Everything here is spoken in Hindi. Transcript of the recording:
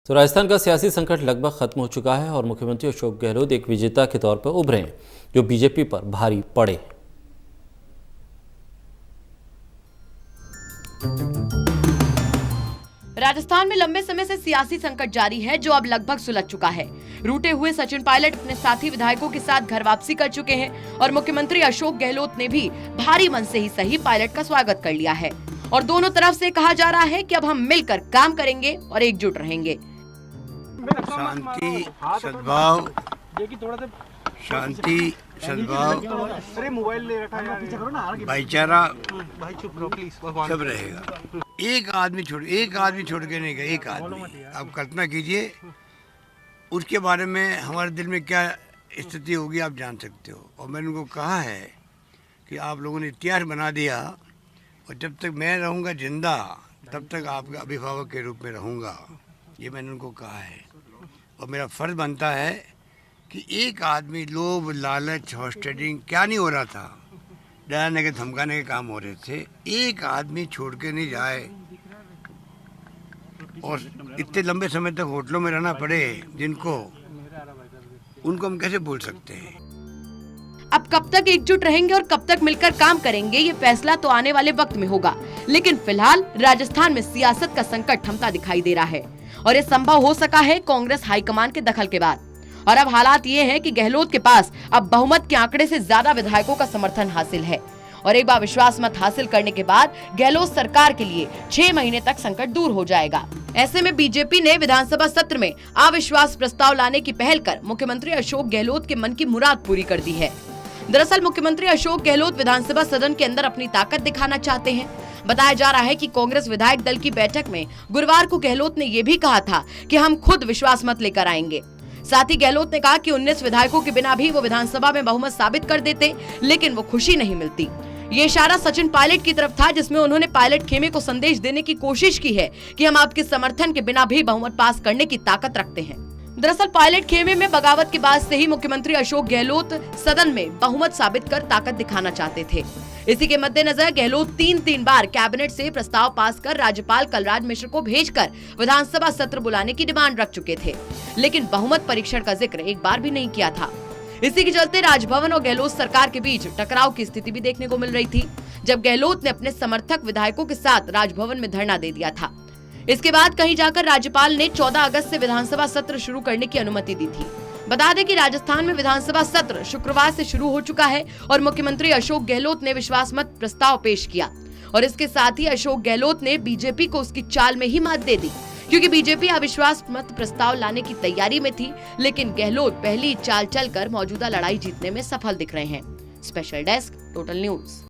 तो राजस्थान का सियासी संकट लगभग खत्म हो चुका है और मुख्यमंत्री अशोक गहलोत एक विजेता के तौर पर उभरे हैं, जो बीजेपी पर भारी पड़े। राजस्थान में लंबे समय से सियासी संकट जारी है, जो अब लगभग सुलझ चुका है। रूठे हुए सचिन पायलट अपने साथी विधायकों के साथ घर वापसी कर चुके हैं और मुख्यमंत्री अशोक गहलोत ने भी भारी मन से ही सही पायलट का स्वागत कर लिया है। और दोनों तरफ से कहा जा रहा है कि अब हम मिलकर काम करेंगे और एकजुट रहेंगे। शांति सद्भाव, शांति सद्भाव, भाईचारा सब रहेगा। एक आदमी छोड़ के नहीं गया। एक आदमी, आप कल्पना कीजिए उसके बारे में हमारे दिल में क्या स्थिति होगी, आप जान सकते हो। और मैंने उनको कहा है कि आप लोगों ने इतिहास बना दिया और जब तक मैं रहूँगा जिंदा तब तक आपका अभिभावक के रूप में रहूँगा, ये मैंने उनको कहा है। और मेरा फर्ज बनता है कि एक आदमी, लोभ लालच हॉस्टेडिंग क्या नहीं हो रहा था, डराने के धमकाने के काम हो रहे थे, एक आदमी छोड़ के नहीं जाए। और इतने लंबे समय तक होटलों में रहना पड़े जिनको, उनको हम कैसे भूल सकते हैं। अब कब तक एकजुट रहेंगे और कब तक मिलकर काम करेंगे, ये फैसला तो आने वाले वक्त में होगा। लेकिन फिलहाल राजस्थान में सियासत का संकट थमता दिखाई दे रहा है और ये संभव हो सका है कांग्रेस हाईकमान के दखल के बाद। और अब हालात ये हैं कि गहलोत के पास अब बहुमत के आंकड़े से ज्यादा विधायकों का समर्थन हासिल है और एक बार विश्वास मत हासिल करने के बाद गहलोत सरकार के लिए 6 महीने तक संकट दूर हो जाएगा। ऐसे में बीजेपी ने विधानसभा सत्र में अविश्वास प्रस्ताव लाने की पहल कर मुख्यमंत्री अशोक गहलोत के मन की मुराद पूरी कर दी है। दरअसल मुख्यमंत्री अशोक गहलोत विधानसभा सदन के अंदर अपनी ताकत दिखाना चाहते हैं। बताया जा रहा है कि कांग्रेस विधायक दल की बैठक में गुरुवार को गहलोत ने ये भी कहा था कि हम खुद विश्वास मत लेकर आएंगे। साथ ही गहलोत ने कहा कि 19 विधायकों के बिना भी वो विधानसभा में बहुमत साबित कर देते, लेकिन वो खुशी नहीं मिलती। ये इशारा सचिन पायलट की तरफ था, जिसमें उन्होंने पायलट खेमे को संदेश देने की कोशिश की है कि हम आपके समर्थन के बिना भी बहुमत पास करने की ताकत रखते हैं। दरअसल पायलट खेमे में बगावत के बाद से ही मुख्यमंत्री अशोक गहलोत सदन में बहुमत साबित कर ताकत दिखाना चाहते थे। इसी के मद्देनजर गहलोत तीन बार कैबिनेट से प्रस्ताव पास कर राज्यपाल कलराज मिश्र को भेजकर विधानसभा सत्र बुलाने की डिमांड रख चुके थे, लेकिन बहुमत परीक्षण का जिक्र एक बार भी नहीं किया था। इसी के चलते राजभवन और गहलोत सरकार के बीच टकराव की स्थिति भी देखने को मिल रही थी, जब गहलोत ने अपने समर्थक विधायकों के साथ राजभवन में धरना दे दिया था। इसके बाद कहीं जाकर राज्यपाल ने 14 अगस्त से विधानसभा सत्र शुरू करने की अनुमति दी थी। बता दें कि राजस्थान में विधानसभा सत्र शुक्रवार से शुरू हो चुका है और मुख्यमंत्री अशोक गहलोत ने विश्वास मत प्रस्ताव पेश किया और इसके साथ ही अशोक गहलोत ने बीजेपी को उसकी चाल में ही मात दे दी, क्योंकि बीजेपी अविश्वास मत प्रस्ताव लाने की तैयारी में थी, लेकिन गहलोत पहली चाल चलकर मौजूदा लड़ाई जीतने में सफल दिख रहे हैं। Special desk, total news.